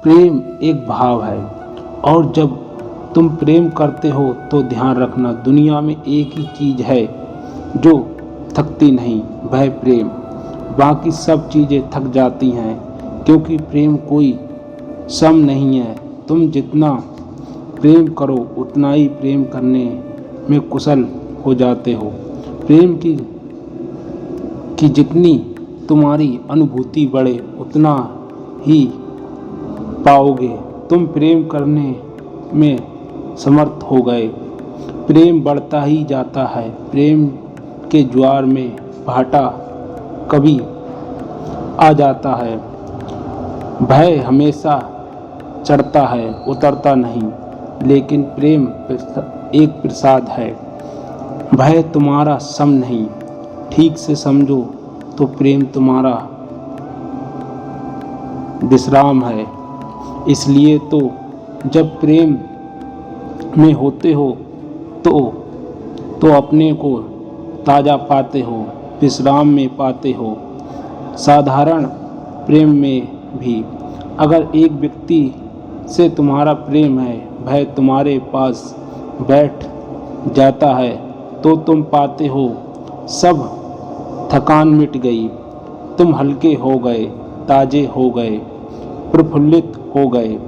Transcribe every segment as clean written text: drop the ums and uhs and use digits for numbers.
प्रेम एक भाव है, और जब तुम प्रेम करते हो तो ध्यान रखना, दुनिया में एक ही चीज़ है जो थकती नहीं, वह प्रेम। बाकी सब चीज़ें थक जाती हैं, क्योंकि प्रेम कोई सम नहीं है। तुम जितना प्रेम करो उतना ही प्रेम करने में कुशल हो जाते हो। प्रेम की जितनी तुम्हारी अनुभूति बढ़े उतना ही पाओगे तुम प्रेम करने में समर्थ हो गए। प्रेम बढ़ता ही जाता है। प्रेम के ज्वार में भाटा कभी आ जाता है। भय हमेशा चढ़ता है, उतरता नहीं, लेकिन प्रेम एक प्रसाद है। भय तुम्हारा सम नहीं, ठीक से समझो तो प्रेम तुम्हारा विश्राम है। इसलिए तो जब प्रेम में होते हो तो अपने को ताज़ा पाते हो, विश्राम में पाते हो। साधारण प्रेम में भी अगर एक व्यक्ति से तुम्हारा प्रेम है, वह तुम्हारे पास बैठ जाता है, तो तुम पाते हो सब थकान मिट गई, तुम हल्के हो गए, ताजे हो गए, प्रफुल्लित हो गए,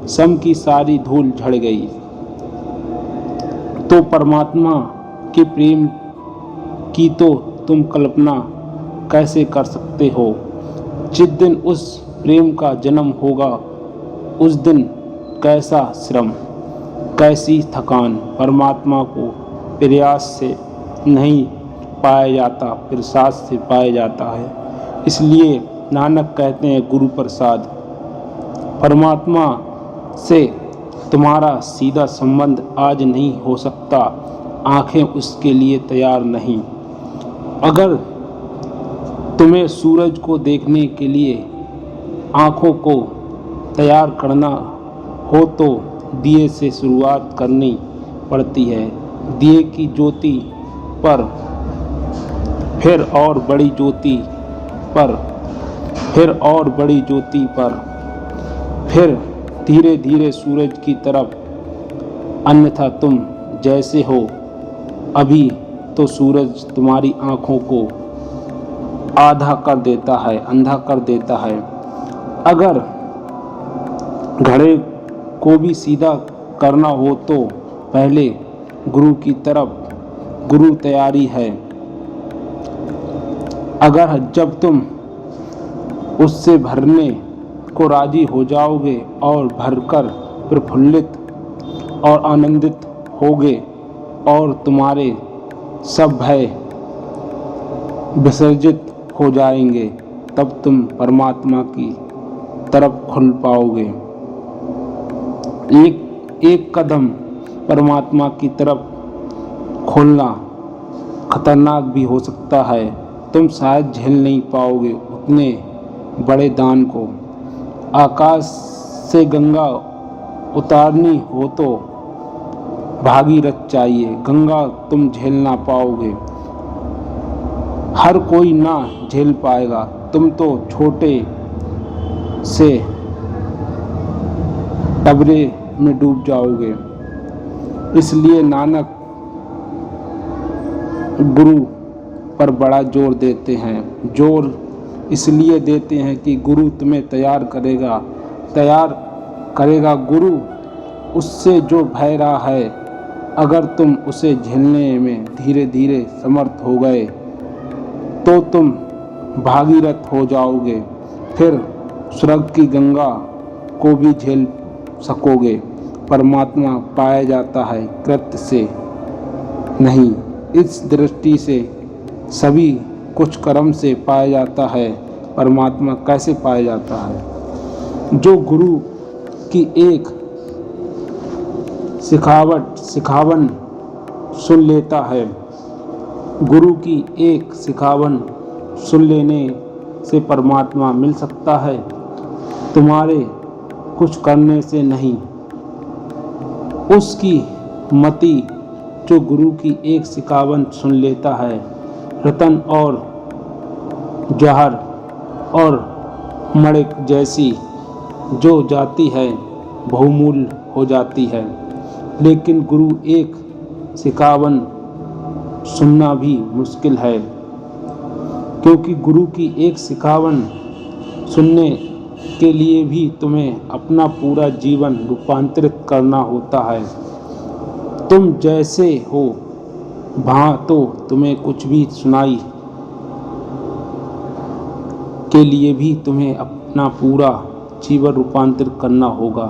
सम की सारी धूल झड़ गई। तो परमात्मा के प्रेम की तो तुम कल्पना कैसे कर सकते हो। जिस दिन उस प्रेम का जन्म होगा, उस दिन कैसा श्रम, कैसी थकान। परमात्मा को प्रयास से नहीं पाया जाता, प्रसाद से पाया जाता है। इसलिए नानक कहते हैं गुरु प्रसाद। परमात्मा से तुम्हारा सीधा संबंध आज नहीं हो सकता, आंखें उसके लिए तैयार नहीं। अगर तुम्हें सूरज को देखने के लिए आंखों को तैयार करना हो तो दिए से शुरुआत करनी पड़ती है। दिए की ज्योति पर, फिर और बड़ी ज्योति पर, फिर और बड़ी ज्योति पर, फिर धीरे धीरे सूरज की तरफ। अन्यथा तुम जैसे हो अभी तो सूरज तुम्हारी आंखों को आधा कर देता है, अंधा कर देता है। अगर घड़े को भी सीधा करना हो तो पहले गुरु की तरफ, गुरु तैयारी है। अगर जब तुम उससे भरने को राजी हो जाओगे और भरकर प्रफुल्लित और आनंदित होगे और तुम्हारे सब भय विसर्जित हो जाएंगे, तब तुम परमात्मा की तरफ खुल पाओगे। एक कदम परमात्मा की तरफ खोलना खतरनाक भी हो सकता है। तुम शायद झेल नहीं पाओगे उतने बड़े दान को। आकाश से गंगा उतारनी हो तो भागीरथ चाहिए, गंगा तुम झेल ना पाओगे। हर कोई ना झेल पाएगा, तुम तो छोटे से टबरे में डूब जाओगे। इसलिए नानक गुरु पर बड़ा जोर देते हैं। जोर इसलिए देते हैं कि गुरु तुम्हें तैयार करेगा गुरु उससे जो भय रहा है। अगर तुम उसे झेलने में धीरे धीरे समर्थ हो गए तो तुम भागीरथ हो जाओगे, फिर स्वर्ग की गंगा को भी झेल सकोगे। परमात्मा पाया जाता है कृत्य से नहीं। इस दृष्टि से सभी कुछ कर्म से पाया जाता है। परमात्मा कैसे पाया जाता है? जो गुरु की एक सिखावन सुन लेता है, गुरु की एक सिखावन सुन लेने से परमात्मा मिल सकता है, तुम्हारे कुछ करने से नहीं। उसकी मति जो गुरु की एक सिखावन सुन लेता है, रतन और जहर और मणिक जैसी जो जाती है बहुमूल्य हो जाती है। लेकिन गुरु एक सिखावन सुनना भी मुश्किल है, क्योंकि गुरु की एक सिखावन सुनने के लिए भी तुम्हें अपना पूरा जीवन रूपांतरित करना होता है। तुम जैसे हो वहाँ तो तुम्हें कुछ भी सुनाई के लिए भी तुम्हें अपना पूरा जीवन रूपांतरित करना होगा।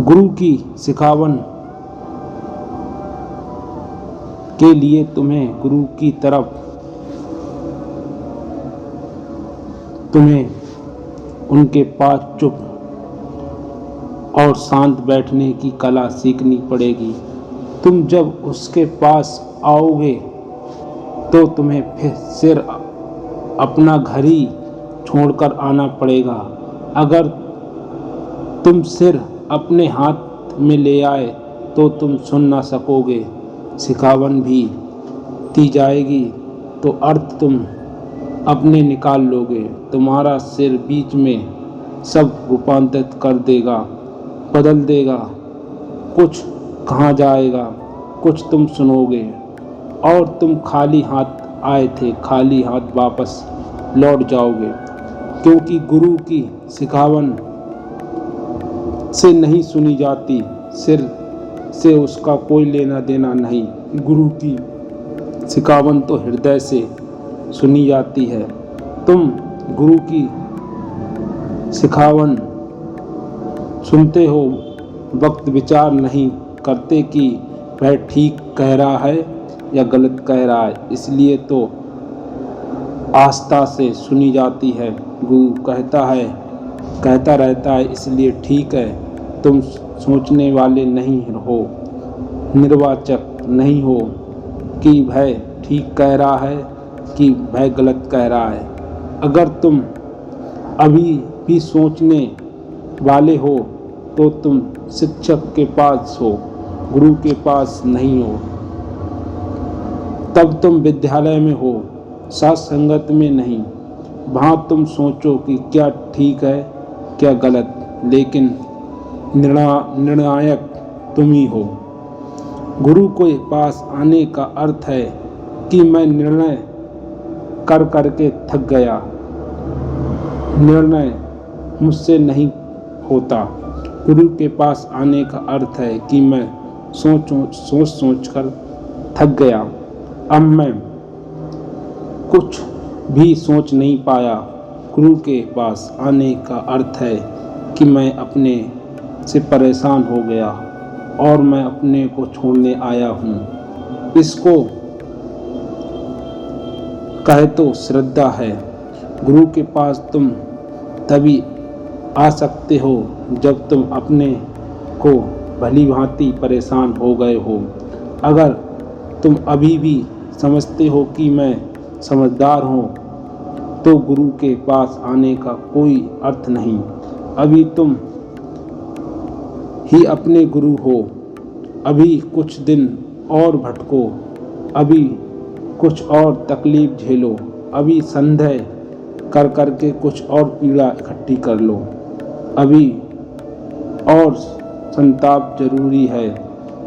गुरु की सिखावन के लिए तुम्हें गुरु की तरफ तुम्हें उनके पास चुप और शांत बैठने की कला सीखनी पड़ेगी। तुम जब उसके पास आओगे तो तुम्हें फिर सिर अपना घर ही छोड़कर आना पड़ेगा। अगर तुम सिर अपने हाथ में ले आए तो तुम सुन ना सकोगे। सिखावन भी दी जाएगी तो अर्थ तुम अपने निकाल लोगे। तुम्हारा सिर बीच में सब रूपांतरित कर देगा, बदल देगा। कुछ कहाँ जाएगा, कुछ तुम सुनोगे और तुम खाली हाथ आए थे, खाली हाथ वापस लौट जाओगे। क्योंकि गुरु की सिखावन से नहीं सुनी जाती, सिर से उसका कोई लेना देना नहीं। गुरु की सिखावन तो हृदय से सुनी जाती है। तुम गुरु की सिखावन सुनते हो वक्त विचार नहीं करते कि वह ठीक कह रहा है या गलत कह रहा है, इसलिए तो आस्था से सुनी जाती है। गुरु कहता रहता है इसलिए ठीक है। तुम सोचने वाले नहीं हो, निर्वाचक नहीं हो कि वह ठीक कह रहा है कि वह गलत कह रहा है। अगर तुम अभी भी सोचने वाले हो तो तुम शिक्षक के पास हो, गुरु के पास नहीं हो। तब तुम विद्यालय में हो, साथ संगत में नहीं। वहाँ तुम सोचो कि क्या ठीक है क्या गलत, लेकिन निर्णायक तुम ही हो। गुरु के पास आने का अर्थ है कि मैं निर्णय कर करके थक गया, निर्णय मुझसे नहीं होता। गुरु के पास आने का अर्थ है कि मैं सोच कर थक गया, अब मैं कुछ भी सोच नहीं पाया। गुरु के पास आने का अर्थ है कि मैं अपने से परेशान हो गया और मैं अपने को छोड़ने आया हूँ। इसको कहे तो श्रद्धा है। गुरु के पास तुम तभी आ सकते हो जब तुम अपने को भली भांति परेशान हो गए हो। अगर तुम अभी भी समझते हो कि मैं समझदार हूँ तो गुरु के पास आने का कोई अर्थ नहीं। अभी तुम ही अपने गुरु हो। अभी कुछ दिन और भटको, अभी कुछ और तकलीफ झेलो, अभी संदेह कर करके कुछ और पीड़ा इकट्ठी कर लो। अभी और संताप जरूरी है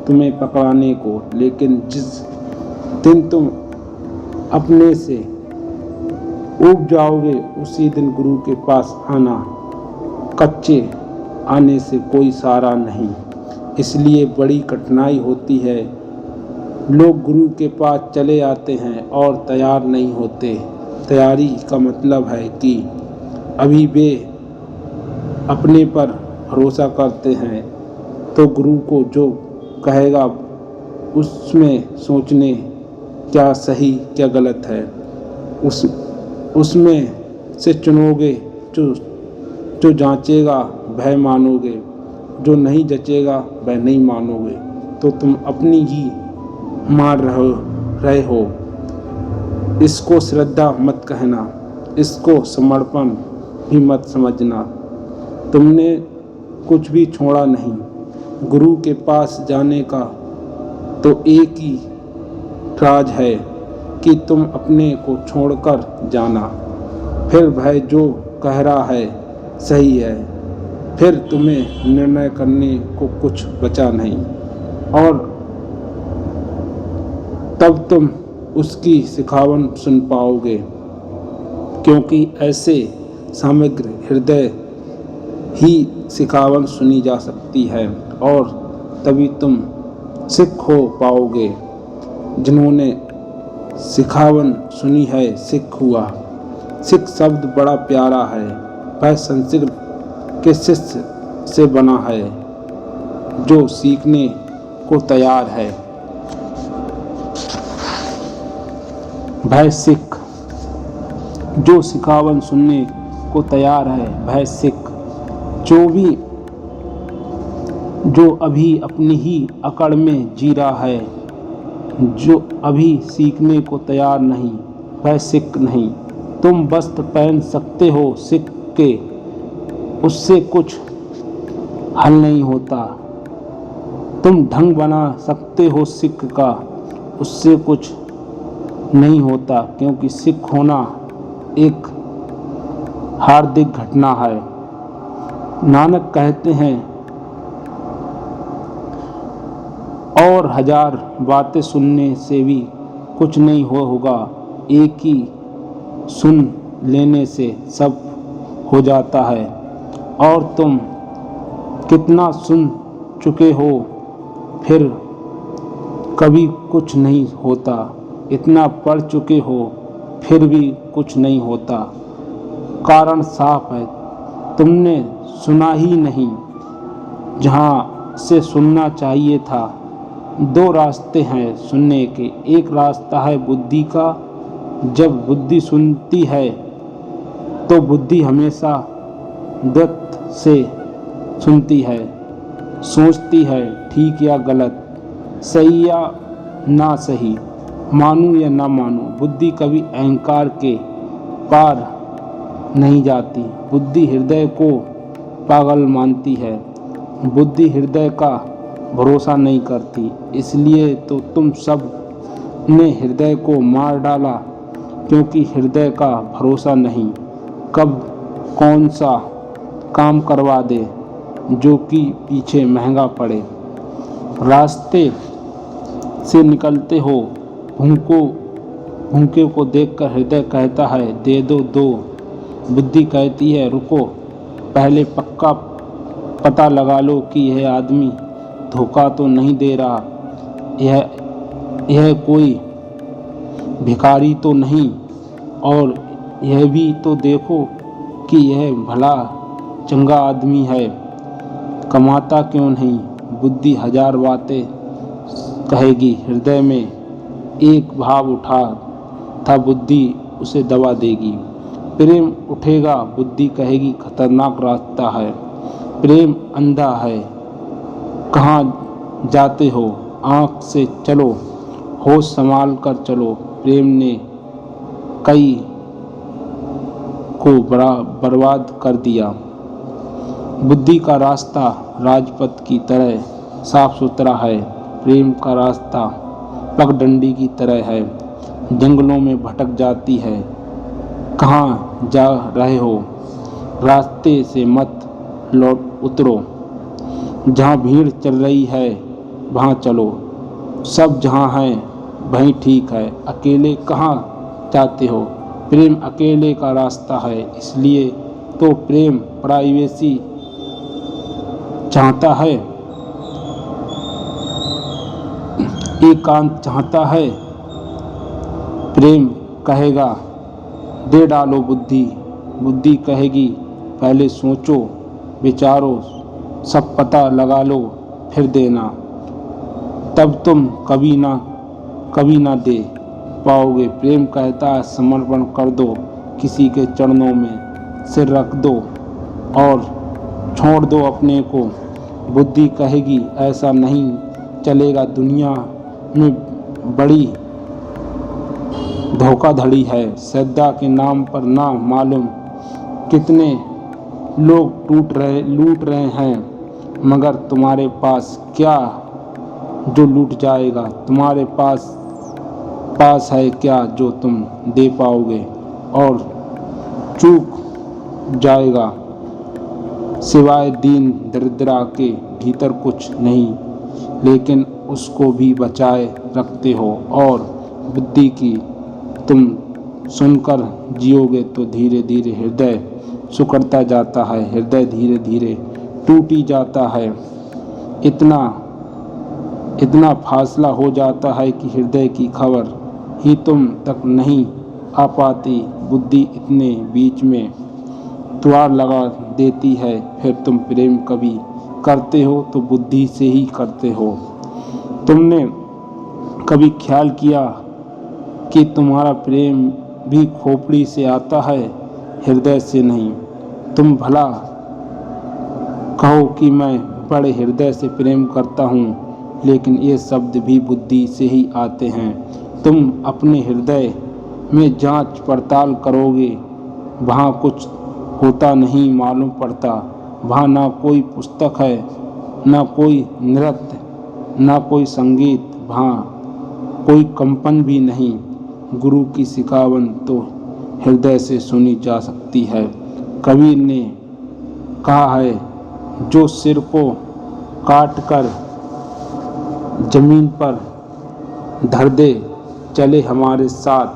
तुम्हें पकड़ाने को, लेकिन जिस दिन तुम अपने से ऊब जाओगे उसी दिन गुरु के पास आना। कच्चे आने से कोई सहारा नहीं, इसलिए बड़ी कठिनाई होती है। लोग गुरु के पास चले आते हैं और तैयार नहीं होते। तैयारी का मतलब है कि अभी वे अपने पर भरोसा करते हैं, तो गुरु को जो कहेगा उसमें सोचने क्या सही क्या गलत है, उसमें से चुनोगे। जो जांचेगा वह मानोगे, जो नहीं जचेगा वह नहीं मानोगे। तो तुम अपनी ही मार रहे हो। इसको श्रद्धा मत कहना, इसको समर्पण भी मत समझना। तुमने कुछ भी छोड़ा नहीं। गुरु के पास जाने का तो एक ही राज है कि तुम अपने को छोड़कर जाना। फिर वह जो कह रहा है सही है, फिर तुम्हें निर्णय करने को कुछ बचा नहीं और तब तुम उसकी सिखावन सुन पाओगे, क्योंकि ऐसे समग्र हृदय ही सिखावन सुनी जा सकती है और तभी तुम सिख हो पाओगे। जिन्होंने सिखावन सुनी है सिख हुआ। सिख शब्द बड़ा प्यारा है, वह संस्कृत के शिष्य से बना है जो सीखने को तैयार है। वह सिख जो सिखावन सुनने को तैयार है, वह सिख जो अभी अपनी ही अकड़ में जी रहा है, जो अभी सीखने को तैयार नहीं, वह सिख नहीं। तुम वस्त्र पहन सकते हो सिख के, उससे कुछ हल नहीं होता। तुम ढंग बना सकते हो सिख का, उससे कुछ नहीं होता, क्योंकि सिख होना एक हार्दिक घटना है। नानक कहते हैं, और 1000 बातें सुनने से भी कुछ नहीं होगा, एक ही सुन लेने से सब हो जाता है। और तुम कितना सुन चुके हो, फिर कभी कुछ नहीं होता। इतना पढ़ चुके हो, फिर भी कुछ नहीं होता। कारण साफ है, तुमने सुना ही नहीं जहाँ से सुनना चाहिए था। 2 रास्ते हैं सुनने के। एक रास्ता है बुद्धि का। जब बुद्धि सुनती है तो बुद्धि हमेशा द्वैत से सुनती है, सोचती है ठीक या गलत, सही या ना सही, मानूं या ना मानूं। बुद्धि कभी अहंकार के पार नहीं जाती। बुद्धि हृदय को पागल मानती है। बुद्धि हृदय का भरोसा नहीं करती। इसलिए तो तुम सब ने हृदय को मार डाला, क्योंकि हृदय का भरोसा नहीं। कब कौन सा काम करवा दे जो कि पीछे महंगा पड़े। रास्ते से निकलते हो, भूखे को देखकर हृदय कहता है दे दो दो। बुद्धि कहती है रुको, पहले पक्का पता लगा लो कि यह आदमी धोखा तो नहीं दे रहा, यह कोई भिखारी तो नहीं, और यह भी तो देखो कि यह भला चंगा आदमी है, कमाता क्यों नहीं। बुद्धि 1000 बातें कहेगी, हृदय में एक भाव उठा था, बुद्धि उसे दबा देगी। प्रेम उठेगा, बुद्धि कहेगी खतरनाक रास्ता है, प्रेम अंधा है, कहाँ जाते हो, आँख से चलो, होश संभाल कर चलो। प्रेम ने कई को बर्बाद कर दिया। बुद्धि का रास्ता राजपथ की तरह साफ सुथरा है, प्रेम का रास्ता पगडंडी की तरह है, जंगलों में भटक जाती है। कहाँ जा रहे हो, रास्ते से मत लौट उतरो। जहाँ भीड़ चल रही है वहाँ चलो, सब जहाँ हैं वहीं ठीक है। अकेले कहाँ जाते हो, प्रेम अकेले का रास्ता है। इसलिए तो प्रेम प्राइवेसी चाहता है, एकांत चाहता है। प्रेम कहेगा दे डालो बुद्धि, बुद्धि कहेगी पहले सोचो विचारो, सब पता लगा लो फिर देना, तब तुम कभी ना दे पाओगे। प्रेम कहता है समर्पण कर दो, किसी के चरणों में सिर रख दो और छोड़ दो अपने को। बुद्धि कहेगी ऐसा नहीं चलेगा, दुनिया में बड़ी धोखाधड़ी है। श्रद्धा के नाम पर ना मालूम कितने लोग लूट रहे हैं, मगर तुम्हारे पास क्या जो लूट जाएगा। तुम्हारे पास है क्या जो तुम दे पाओगे। और चूक जाएगा। सिवाय दीन दरिद्रा के भीतर कुछ नहीं, लेकिन उसको भी बचाए रखते हो। और बुद्धि की तुम सुनकर जियोगे तो धीरे धीरे हृदय सिकुड़ता जाता है, हृदय धीरे धीरे टूटी जाता है। इतना फासला हो जाता है कि हृदय की खबर ही तुम तक नहीं आ पाती। बुद्धि इतने बीच में द्वार लगा देती है। फिर तुम प्रेम कभी करते हो तो बुद्धि से ही करते हो। तुमने कभी ख्याल किया कि तुम्हारा प्रेम भी खोपड़ी से आता है, हृदय से नहीं। तुम भला कहो कि मैं बड़े हृदय से प्रेम करता हूँ, लेकिन ये शब्द भी बुद्धि से ही आते हैं। तुम अपने हृदय में जांच पड़ताल करोगे, वहाँ कुछ होता नहीं मालूम पड़ता। वहाँ ना कोई पुस्तक है, ना कोई नृत्य, ना कोई संगीत, वहाँ कोई कंपन भी नहीं। गुरु की सिखावन तो हृदय से सुनी जा सकती है। कबीर ने कहा है, जो सिर को काट कर जमीन पर धर दे, चले हमारे साथ,